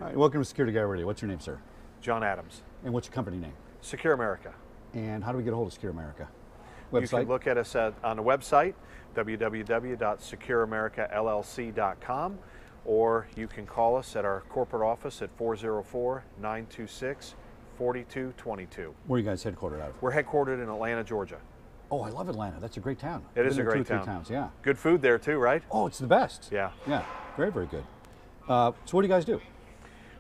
All right, welcome to Security Guy Radio. What's your name, sir? John Adams. And what's your company name? SecurAmerica. And how do we get a hold of SecurAmerica? You Website? can look at us on the website, www.secureamericallc.com, or you can call us at our corporate office at 404-926-4222. Where are you guys headquartered out of? We're headquartered in Atlanta, Georgia. Oh, I love Atlanta. That's a great town. It is Been a there great 2 or 3 town. towns, yeah. Good food there too, right? Oh, it's the best. Yeah. Yeah, very, very good. So what do you guys do?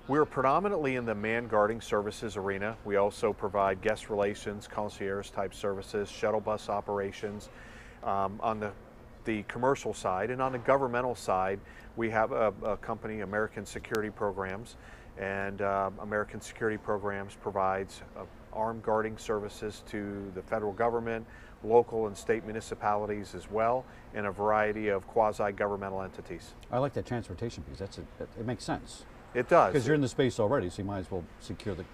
We're predominantly in the man guarding services arena. We also provide guest relations, concierge type services, shuttle bus operations on the commercial side. And on the governmental side, we have a company, American Security Programs, and American Security Programs provides armed guarding services to the federal government, local and state municipalities as well, and a variety of quasi-governmental entities. I like that transportation piece. It makes sense. It does. Because you're in the space already, so you might as well secure the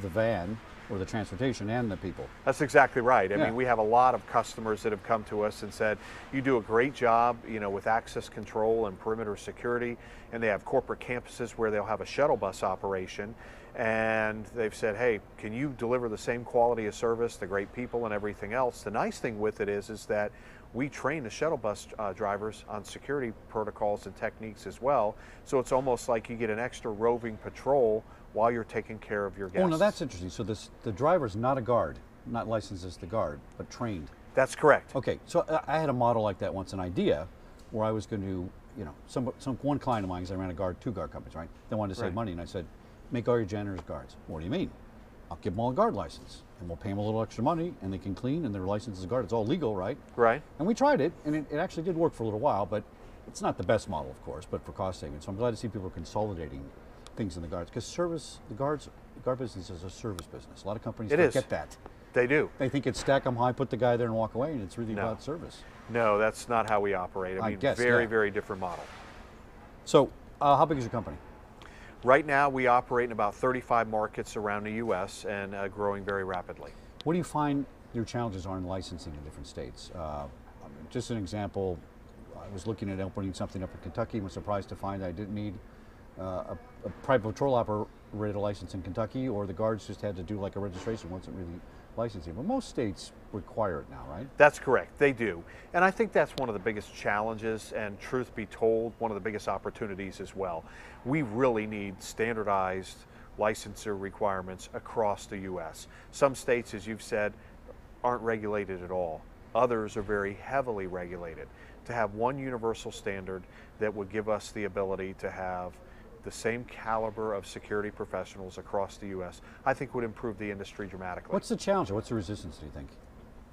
van or the transportation and the people. That's exactly right. I Yeah. mean, we have a lot of customers that have come to us and said, you do a great job, with access control and perimeter security, and they have corporate campuses where they'll have a shuttle bus operation, and they've said, hey, can you deliver the same quality of service, the great people and everything else? The nice thing with it is that we train the shuttle bus drivers on security protocols and techniques as well, so it's almost like you get an extra roving patrol while you're taking care of your guests. Oh, no, that's interesting. So the driver's not a guard, not licensed as the guard, but trained. That's correct. Okay, so I had a model like that once, an idea, where I was going to, one client of mine, because I ran two guard companies, right? They wanted to save money, and I said, make all your janitors guards. What do you mean? I'll give them all a guard license, and we'll pay them a little extra money, and they can clean, and their license is a guard. It's all legal, right? Right. And we tried it, and it actually did work for a little while, but it's not the best model, of course, but for cost savings. So I'm glad to see people are consolidating things in the guards, because the guard business is a service business. A lot of companies forget that. They do. They think it's stack them high, put the guy there and walk away, and it's really about service. No, that's not how we operate. I mean, guess, very, very different model. So, how big is your company? Right now, we operate in about 35 markets around the U.S. and growing very rapidly. What do you find your challenges are in licensing in different states? Just an example, I was looking at opening something up in Kentucky and was surprised to find I didn't need a private patrol operator license in Kentucky, or the guards just had to do like a registration, wasn't really licensing. But most states require it now, right? That's correct, they do. And I think that's one of the biggest challenges, and truth be told, one of the biggest opportunities as well. We really need standardized licensure requirements across the U.S. Some states, as you've said, aren't regulated at all. Others are very heavily regulated. To have one universal standard that would give us the ability to have the same caliber of security professionals across the U.S., I think would improve the industry dramatically. What's the challenge? What's the resistance, do you think?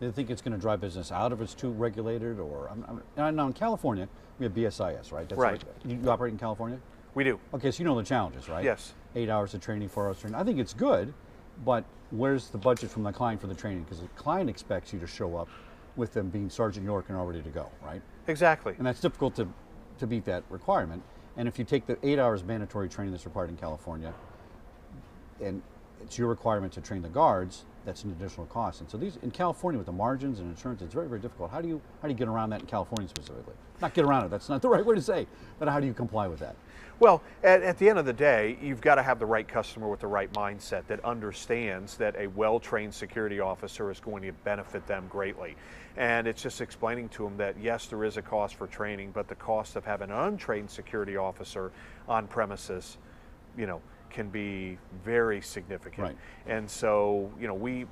Do you think it's going to drive business out if it's too regulated? Or now in California, we have BSIS, right? That's right. You operate in California? We do. Okay, so you know the challenges, right? Yes. 8 hours of training, 4 hours of training. I think it's good, but where's the budget from the client for the training? Because the client expects you to show up with them being Sergeant York and all ready to go, right? Exactly. And that's difficult to meet that requirement. And if you take the 8 hours mandatory training that's required in California, and it's your requirement to train the guards, that's an additional cost. And so these in California with the margins and insurance, it's very, very difficult. How do you get around that in California specifically? Not get around it, that's not the right way to say, but how do you comply with that? Well, at the end of the day, you've got to have the right customer with the right mindset that understands that a well-trained security officer is going to benefit them greatly. And it's just explaining to them that, yes, there is a cost for training, but the cost of having an untrained security officer on premises, can be very significant. Right. And so,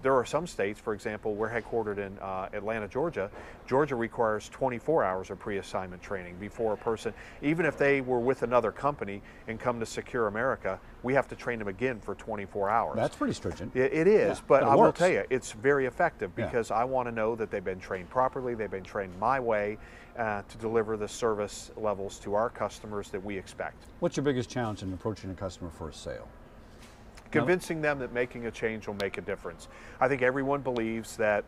there are some states, for example, we're headquartered in Atlanta, Georgia. Georgia requires 24 hours of pre-assignment training before a person, even if they were with another company and come to SecurAmerica, we have to train them again for 24 hours. That's pretty stringent. It is, yeah, but I will works. tell you, it's very effective because I want to know that they've been trained properly, they've been trained my way to deliver the service levels to our customers that we expect. What's your biggest challenge in approaching a customer for a sale? Convincing them that making a change will make a difference. I think everyone believes that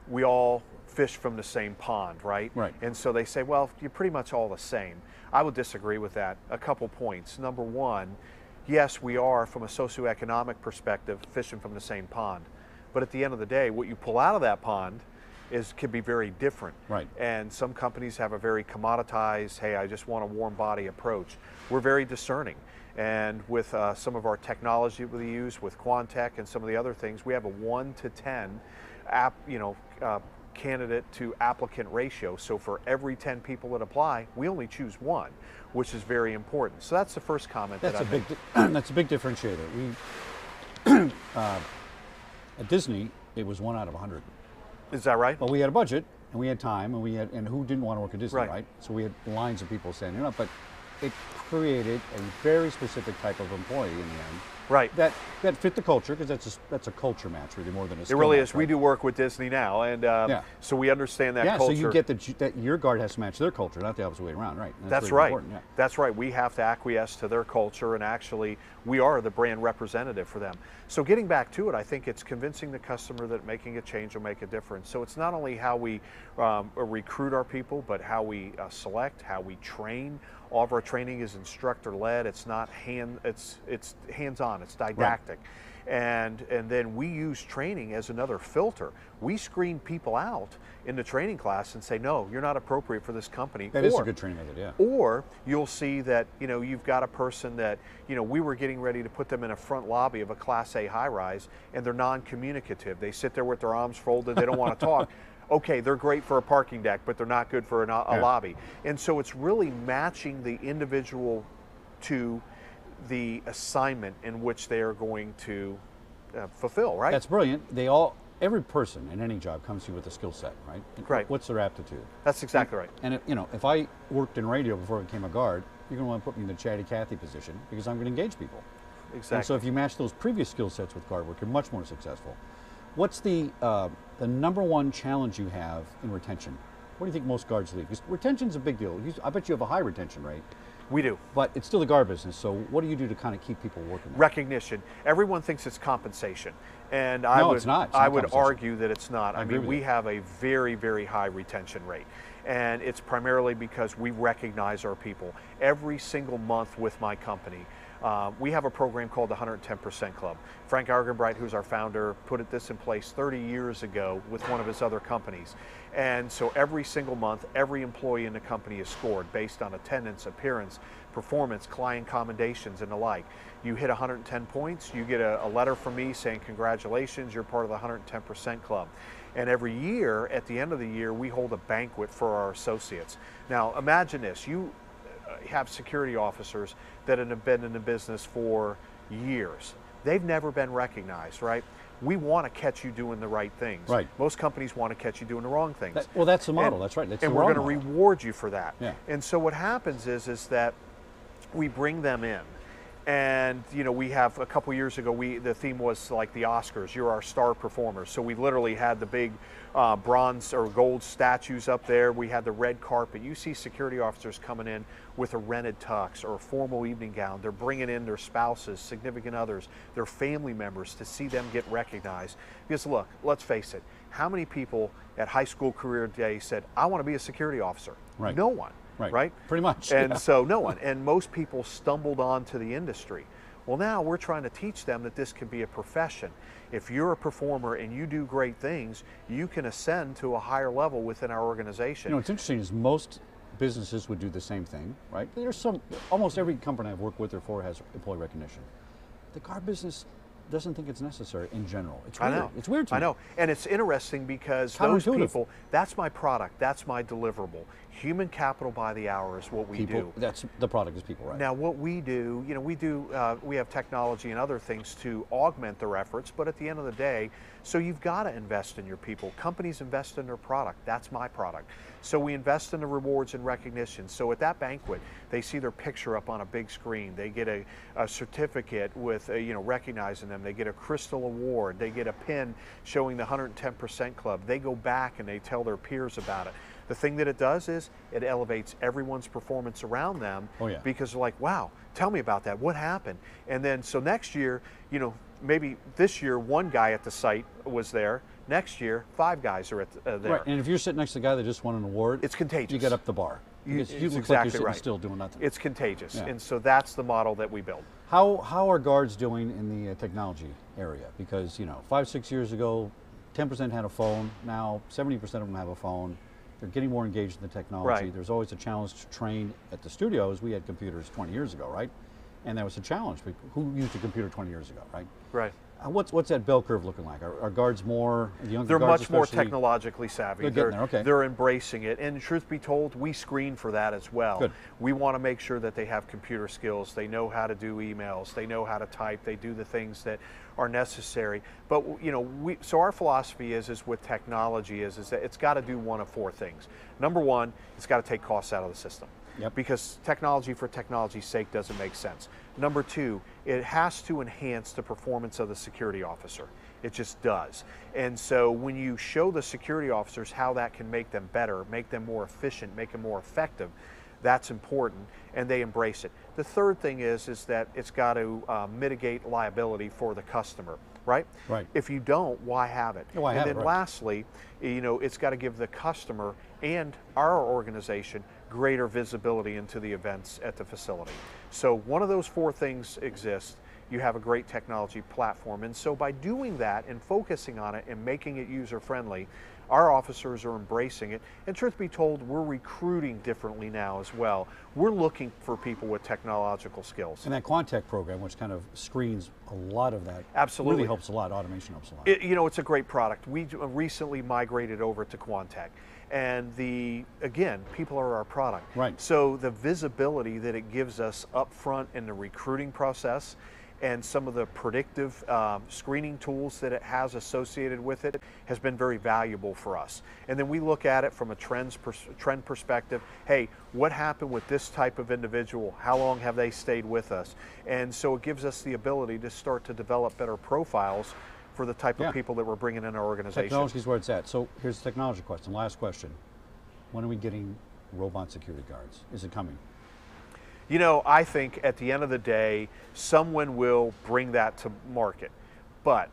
we all fish from the same pond, right? Right. And so they say, well, you're pretty much all the same. I would disagree with that. A couple points. Number one, yes, we are, from a socioeconomic perspective, fishing from the same pond. But at the end of the day, what you pull out of that pond can be very different. Right. And some companies have a very commoditized, hey, I just want a warm body approach. We're very discerning. And with some of our technology we use with Quantec and some of the other things, we have a 1 to 10 candidate to applicant ratio. So for every 10 people that apply, we only choose one, which is very important. So that's the first comment That's that I make. that's a big differentiator. At Disney, it was 1 out of 100. Is that right? But we had a budget, and we had time, and who didn't want to work at Disney, Right. right? So we had lines of people standing up, but it created a very specific type of employee in the end. Right. That fit the culture, because that's a culture match really more than a skill It really match, is. We right? do work with Disney now, and so we understand that Yeah, culture. so you get that your guard has to match their culture, not the opposite way around, right? And That's really right. important, yeah. That's right. We have to acquiesce to their culture, and actually, we are the brand representative for them. So getting back to it, I think it's convincing the customer that making a change will make a difference. So it's not only how we recruit our people, but how we select, how we train. All of our training is instructor-led. It's not it's hands-on. It's didactic. Right. And then we use training as another filter. We screen people out in the training class and say, no, you're not appropriate for this company. That is a good training method, yeah. Or you'll see that, you've got a person that, we were getting ready to put them in a front lobby of a Class A high-rise, and they're non-communicative. They sit there with their arms folded. They don't want to talk. Okay, they're great for a parking deck, but they're not good for a lobby. And so it's really matching the individual to the assignment in which they are going to fulfill, right? That's brilliant. Every person in any job comes to you with a skill set, right? Right. What's their aptitude? That's exactly right. And if I worked in radio before I became a guard, you're going to want to put me in the Chatty Cathy position because I'm going to engage people. Exactly. And so if you match those previous skill sets with guard work, you're much more successful. What's the number one challenge you have in retention? What do you think most guards leave? Because retention's a big deal. I bet you have a high retention rate. We do. But it's still the guard business, so what do you do to kind of keep people working there? Recognition. Everyone thinks it's compensation. And it's not. It's I not would compensation. argue that it's not. I mean, we have a very, very high retention rate. And it's primarily because we recognize our people. Every single month with my company, we have a program called the 110% Club. Frank Argenbright, who's our founder, put this in place 30 years ago with one of his other companies. And so every single month, every employee in the company is scored based on attendance, appearance, performance, client commendations, and the like. You hit 110 points, you get a letter from me saying, congratulations, you're part of the 110% Club. And every year, at the end of the year, we hold a banquet for our associates. Now, imagine this. You have security officers that have been in the business for years. They've never been recognized, right? We want to catch you doing the right things. Right. Most companies want to catch you doing the wrong things. That's the model. That's right. That's and the we're wrong going to model. reward you for that. Yeah. And so what happens is that we bring them in. And we have a couple years ago, the theme was like the Oscars. You're our star performers. So we literally had the big bronze or gold statues up there. We had the red carpet. You see security officers coming in with a rented tux or a formal evening gown. They're bringing in their spouses, significant others, their family members to see them get recognized. Because look, let's face it. How many people at high school career day said, "I want to be a security officer"? Right. No one. Right? Pretty much. And yeah. so no one. And most people stumbled onto the industry. Well, now we're trying to teach them that this can be a profession. If you're a performer and you do great things, you can ascend to a higher level within our organization. What's interesting is most businesses would do the same thing, right? Almost every company I've worked with or for has employee recognition. The car business doesn't think it's necessary in general. It's weird. I know. It's weird to me. I know. And it's interesting because those people, that's my product, that's my deliverable. Human capital by the hour is what we do. That's the product is people, right? Now what we do, we have technology and other things to augment their efforts, but at the end of the day, so you've got to invest in your people. Companies invest in their product. That's my product. So we invest in the rewards and recognition. So at that banquet, they see their picture up on a big screen. They get a certificate with, recognizing them. They get a crystal award. They get a pin showing the 110% Club. They go back and they tell their peers about it. The thing that it does is it elevates everyone's performance around them. Oh, yeah. Because they're like, wow, tell me about that. What happened? And then so next year, maybe this year one guy at the site was there. Next year, 5 guys are there. Right, and if you're sitting next to the guy that just won an award, it's contagious. You get up the bar. Because you look exactly like you're sitting right. still doing nothing. It's contagious, Yeah. and so that's the model that we build. How are guards doing in the technology area? Because 5-6 years ago, 10% had a phone. Now 70% of them have a phone. They're getting more engaged in the technology. Right. There's always a challenge to train at the studios. We had computers 20 years ago, right? And that was a challenge. Who used a computer 20 years ago, right? Right. What's that bell curve looking like? Are guards more, the younger They're guards much more especially- technologically savvy. They're getting there, okay. They're embracing it. And truth be told, we screen for that as well. Good. We want to make sure that they have computer skills. They know how to do emails. They know how to type. They do the things that are necessary. But so our philosophy is with technology is that it's got to do one of four things. Number one, it's got to take costs out of the system. Yep. Because technology for technology's sake doesn't make sense. Number two, it has to enhance the performance of the security officer. It just does. And so when you show the security officers how that can make them better, make them more efficient, make them more effective, that's important, and they embrace it. The third thing is that it's got to mitigate liability for the customer, right? Right. If you don't, why have it? Why have it, and then right. lastly, it's got to give the customer and our organization greater visibility into the events at the facility. So one of those four things exists. You have a great technology platform. And so by doing that and focusing on it and making it user-friendly, our officers are embracing it. And truth be told, we're recruiting differently now as well. We're looking for people with technological skills. And that Quantec program, which kind of screens a lot of that, Absolutely. really helps a lot. Automation helps a lot. It's a great product. We recently migrated over to Quantec. And again, people are our product. Right. So the visibility that it gives us up front in the recruiting process and some of the predictive screening tools that it has associated with it has been very valuable for us. And then we look at it from a trend perspective. Hey, what happened with this type of individual? How long have they stayed with us? And so it gives us the ability to start to develop better profiles for the type of people that we're bringing in our organization. Technology is where it's at. So here's the technology question. Last question. When are we getting robot security guards? Is it coming? I think at the end of the day, someone will bring that to market. But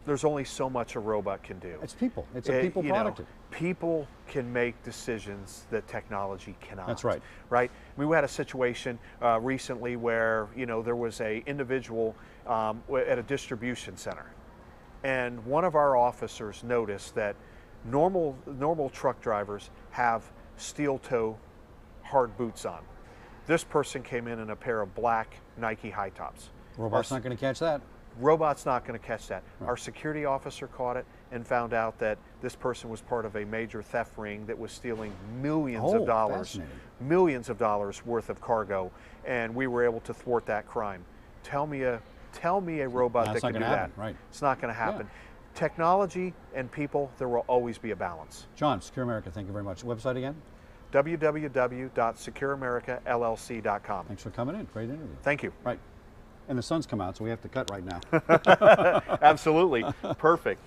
there's only so much a robot can do. It's people. It's a people product. People can make decisions that technology cannot. That's right. Right? We had a situation recently where, there was an individual at a distribution center. And one of our officers noticed that normal truck drivers have steel toe hard boots on. This person came in a pair of black Nike high tops. Robot's not going to catch that. Robot's not going to catch that. Right. Our security officer caught it and found out that this person was part of a major theft ring that was stealing millions of dollars worth of cargo, and we were able to thwart that crime. Tell me a robot that can do that. Right. It's not going to happen. Yeah. Technology and people, there will always be a balance. John, SecurAmerica, thank you very much. Website again? www.SecurAmericaLLC.com. Thanks for coming in. Great interview. Thank you. Right. And the sun's come out, so we have to cut right now. Absolutely. Perfect.